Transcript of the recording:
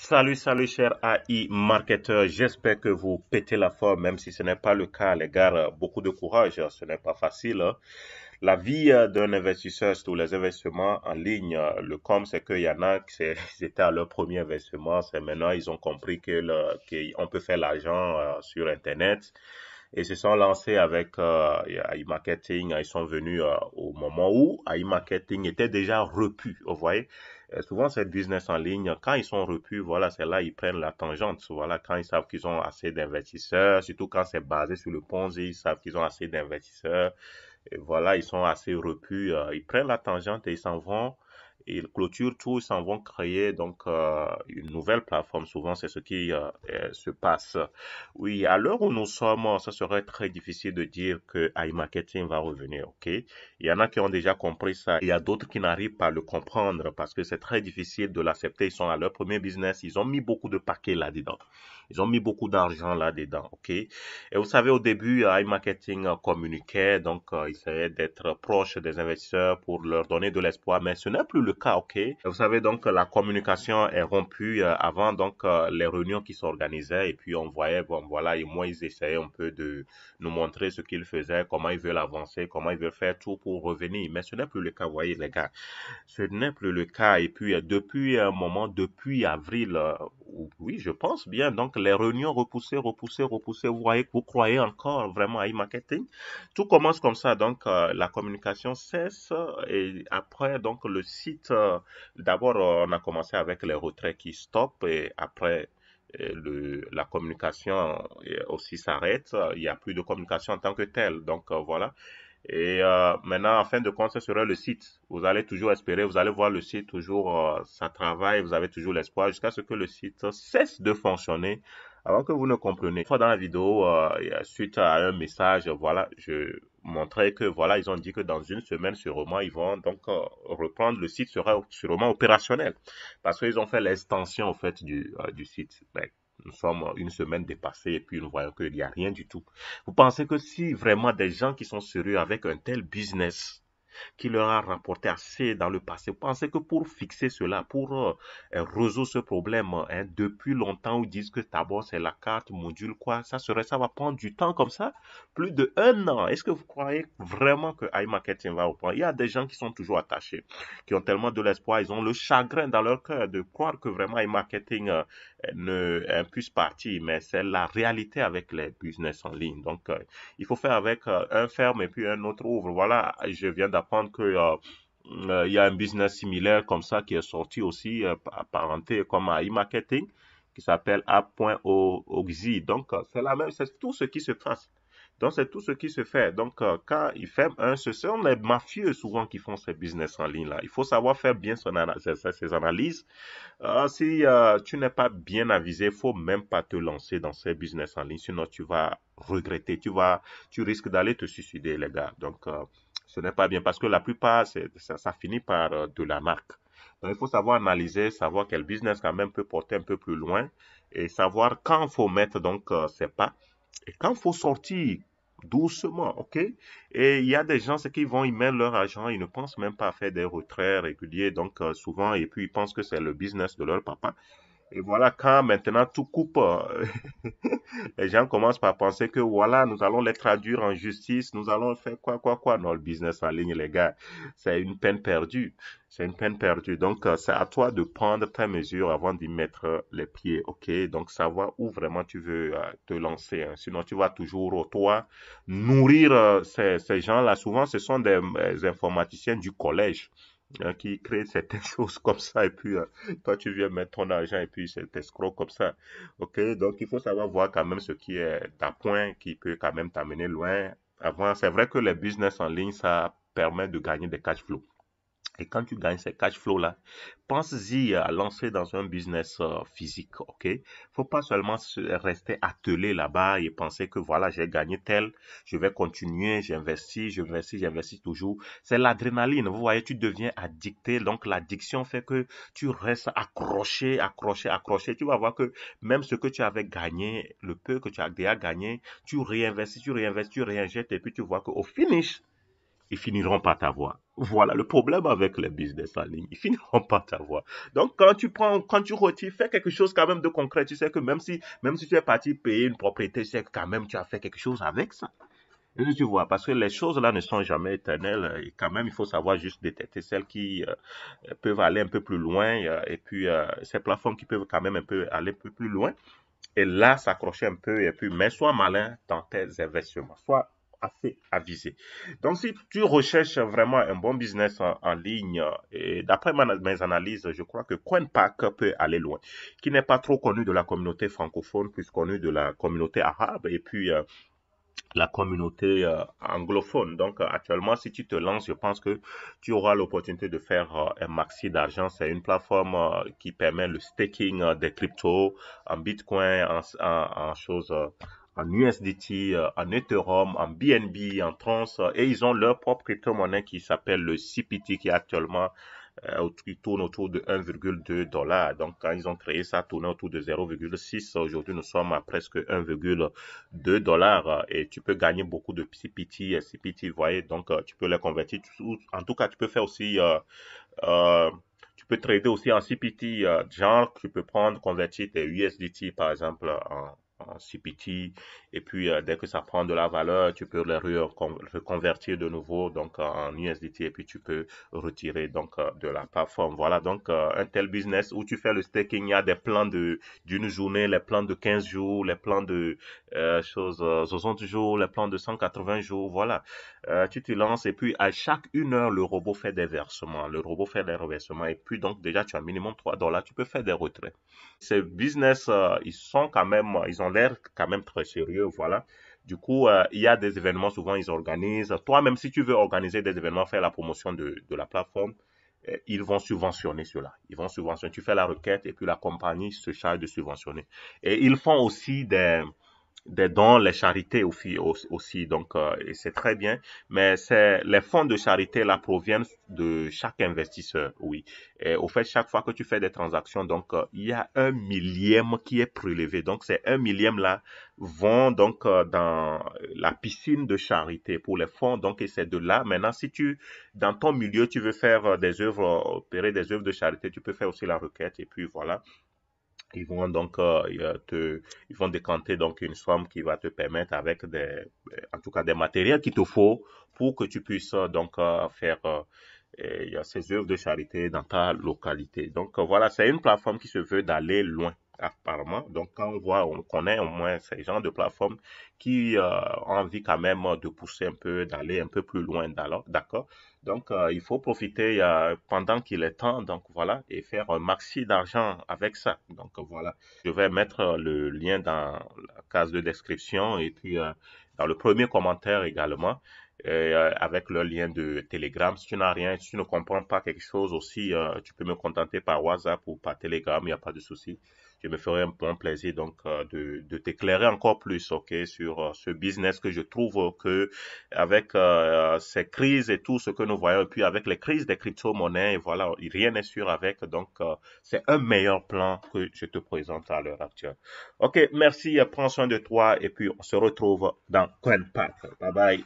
Salut, cher AI marketeur. J'espère que vous pétez la forme, même si ce n'est pas le cas, les gars. Beaucoup de courage, ce n'est pas facile, hein. La vie d'un investisseur, sur les investissements en ligne, c'est qu'il y en a qui ils étaient à leur premier investissement. C'est maintenant, ils ont compris qu'on peut faire l'argent sur Internet et se sont lancés avec AI Marketing. Ils sont venus au moment où AI Marketing était déjà repu. Vous voyez, souvent ces business en ligne, quand ils sont repus, voilà, c'est là ils prennent la tangente. Voilà, quand ils savent qu'ils ont assez d'investisseurs, surtout quand c'est basé sur le Ponzi, ils savent qu'ils ont assez d'investisseurs. Et voilà, ils sont assez repus. Ils prennent la tangente et ils s'en vont. Ils clôturent tout, ils s'en vont créer donc une nouvelle plateforme. Souvent, c'est ce qui se passe. Oui, à l'heure où nous sommes, ça serait très difficile de dire que iMarketing va revenir, ok? Il y en a qui ont déjà compris ça. Il y a d'autres qui n'arrivent pas à le comprendre parce que c'est très difficile de l'accepter. Ils sont à leur premier business. Ils ont mis beaucoup de paquets là-dedans. Ils ont mis beaucoup d'argent là-dedans, ok? Et vous savez, au début, iMarketing communiquait, donc il essayait d'être proche des investisseurs pour leur donner de l'espoir, mais ce n'est plus le cas, ok? Et vous savez, donc la communication est rompue avant, donc les réunions qui s'organisaient, et puis on voyait, bon voilà, et moi, ils essayaient un peu de nous montrer ce qu'ils faisaient, comment ils veulent avancer, comment ils veulent faire tout pour revenir, mais ce n'est plus le cas, vous voyez, les gars. Ce n'est plus le cas. Et puis, depuis un moment, depuis avril, oui, je pense bien. Donc, les réunions repoussées. Vous voyez, vous croyez encore vraiment à e-marketing. Tout commence comme ça. Donc, la communication cesse. Et après, donc, le site, d'abord, on a commencé avec les retraits qui stoppent. Et après, la communication aussi s'arrête. Il n'y a plus de communication en tant que telle. Donc, voilà. Et maintenant, en fin de compte, ce sera le site. Vous allez toujours espérer, vous allez voir le site toujours, ça travaille, vous avez toujours l'espoir jusqu'à ce que le site cesse de fonctionner avant que vous ne compreniez. Une fois dans la vidéo, suite à un message, voilà, je montrais que voilà, ils ont dit que dans une semaine sûrement, ils vont donc reprendre, le site sera sûrement opérationnel parce qu'ils ont fait l'extension en fait du site. Mais nous sommes une semaine dépassée et puis nous voyons qu'il n'y a rien du tout. Vous pensez que si vraiment des gens qui sont sérieux avec un tel business qui leur a rapporté assez dans le passé. Vous pensez que pour fixer cela, pour résoudre ce problème, hein, depuis longtemps, ils disent que d'abord c'est la carte module, quoi, ça va prendre du temps comme ça, plus de un an. Est-ce que vous croyez vraiment que iMarketing va reprendre? Il y a des gens qui sont toujours attachés, qui ont tellement de l'espoir, ils ont le chagrin dans leur cœur de croire que vraiment iMarketing ne puisse partir, mais c'est la réalité avec les business en ligne. Donc, il faut faire avec un ferme et puis un autre ouvre. Voilà, je viens d'apprendre que il y a un business similaire comme ça qui est sorti aussi, apparenté comme à e-marketing, qui s'appelle app.oxy. Donc, c'est la même, c'est tout ce qui se passe. Donc, c'est tout ce qui se fait. Donc, quand ils ferment ce sont les mafieux souvent qui font ces business en ligne-là. Il faut savoir faire bien ses analyses si tu n'es pas bien avisé, il faut même pas te lancer dans ces business en ligne, sinon tu vas regretter, tu risques d'aller te suicider, les gars. Donc, ce n'est pas bien parce que la plupart, ça finit par de la marque. Donc, il faut savoir analyser, savoir quel business quand même peut porter un peu plus loin et savoir quand il faut mettre donc ses pas et quand il faut sortir doucement, ok? Et il y a des gens, c'est qu'ils vont y mettre leur argent, ils ne pensent même pas à faire des retraits réguliers, donc souvent, et puis ils pensent que c'est le business de leur papa. Et voilà, quand maintenant tout coupe, les gens commencent par penser que voilà, nous allons les traduire en justice, nous allons faire quoi. Non, le business en ligne, les gars, c'est une peine perdue. C'est une peine perdue. Donc, c'est à toi de prendre tes mesures avant d'y mettre les pieds, ok? Donc, savoir où vraiment tu veux te lancer, hein. Sinon, tu vas toujours, toi, nourrir ces gens-là. Souvent, ce sont des informaticiens du collège qui créent certaines choses comme ça et puis toi tu viens mettre ton argent et puis c'est escroc comme ça. Ok, donc il faut savoir voir quand même ce qui est à point qui peut quand même t'amener loin. Avant, c'est vrai que les business en ligne, ça permet de gagner des cash flows. Et quand tu gagnes ces cash flows-là, pense-y à lancer dans un business physique, ok? Faut pas seulement rester attelé là-bas et penser que voilà, j'ai gagné tel, je vais continuer, j'investis toujours. C'est l'adrénaline, vous voyez, tu deviens addicté. Donc l'addiction fait que tu restes accroché. Tu vas voir que même ce que tu avais gagné, le peu que tu as déjà gagné, tu réinjectes et puis tu vois qu'au finish, ils finiront par t'avoir. Voilà le problème avec les business en ligne. Ils finiront par t'avoir. Donc, quand tu retires, fais quelque chose quand même de concret. Tu sais que même si tu es parti payer une propriété, tu sais que quand même tu as fait quelque chose avec ça. Et tu vois, parce que les choses là ne sont jamais éternelles. Et quand même, il faut savoir juste détecter celles qui peuvent aller un peu plus loin. Et puis, ces plateformes qui peuvent quand même aller un peu plus loin. Et là, s'accrocher un peu et puis, mais sois malin dans tes investissements. Sois assez avisé. Donc, si tu recherches vraiment un bon business en ligne, et d'après mes analyses, je crois que CoinPack peut aller loin, qui n'est pas trop connu de la communauté francophone, plus connu de la communauté arabe et puis la communauté anglophone. Donc, actuellement, si tu te lances, je pense que tu auras l'opportunité de faire un maxi d'argent. C'est une plateforme qui permet le staking des cryptos en Bitcoin, en choses, en USDT, en Ethereum, en BNB, en Trons. Et ils ont leur propre crypto-monnaie qui s'appelle le CPT, qui est actuellement qui tourne autour de 1,2 $. Donc, quand ils ont créé ça, tournait autour de 0,6. Aujourd'hui, nous sommes à presque 1,2 $ et tu peux gagner beaucoup de CPT et CPT, vous voyez. Donc, tu peux les convertir. En tout cas, tu peux faire aussi, tu peux trader aussi en CPT, genre, tu peux prendre, convertir tes USDT, par exemple, en CPT, et puis dès que ça prend de la valeur, tu peux les reconvertir de nouveau donc en USDT et puis tu peux retirer donc de la plateforme. Voilà donc un tel business où tu fais le staking, il y a des plans d'une journée, les plans de 15 jours, les plans de 60 jours, les plans de 180 jours, voilà. Tu te lances et puis à chaque 1 heure, le robot fait des versements. Le robot fait des reversements et puis donc déjà tu as minimum 3 $, tu peux faire des retraits. Ces business, ils ont l'air quand même très sérieux, voilà. Du coup, il y a des événements, souvent ils organisent. Toi, même si tu veux organiser des événements, faire la promotion de la plateforme, ils vont subventionner cela. Ils vont subventionner. Tu fais la requête et puis la compagnie se charge de subventionner. Et ils font aussi des dons, les charités aussi, donc et c'est très bien, mais c'est les fonds de charité là proviennent de chaque investisseur, oui. Et au fait, chaque fois que tu fais des transactions, donc il y a 1 millième qui est prélevé, donc ces 1 millième là vont donc dans la piscine de charité pour les fonds, donc et c'est de là maintenant si tu dans ton milieu tu veux faire des œuvres, opérer des œuvres de charité, tu peux faire aussi la requête et puis voilà. Ils vont donc ils vont décanter donc une somme qui va te permettre avec en tout cas des matériels qu'il te faut pour que tu puisses donc faire ces œuvres de charité dans ta localité. Donc voilà, c'est une plateforme qui se veut d'aller loin apparemment. Donc quand on connaît au moins ces genres de plateformes qui ont envie quand même de pousser un peu, d'aller un peu plus loin, d'accord. Donc, il faut profiter pendant qu'il est temps, donc voilà, et faire un maxi d'argent avec ça. Donc voilà, je vais mettre le lien dans la case de description et puis dans le premier commentaire également, avec le lien de Telegram. Si tu n'as rien, si tu ne comprends pas quelque chose aussi, tu peux me contacter par WhatsApp ou par Telegram, il n'y a pas de souci. Je me ferai un bon plaisir donc de t'éclairer encore plus, ok, sur ce business que je trouve que avec ces crises et tout ce que nous voyons, et puis avec les crises des crypto-monnaies, voilà, rien n'est sûr avec. Donc, c'est un meilleur plan que je te présente à l'heure actuelle. Ok, merci, prends soin de toi et puis on se retrouve dans CoinPack. Bye bye.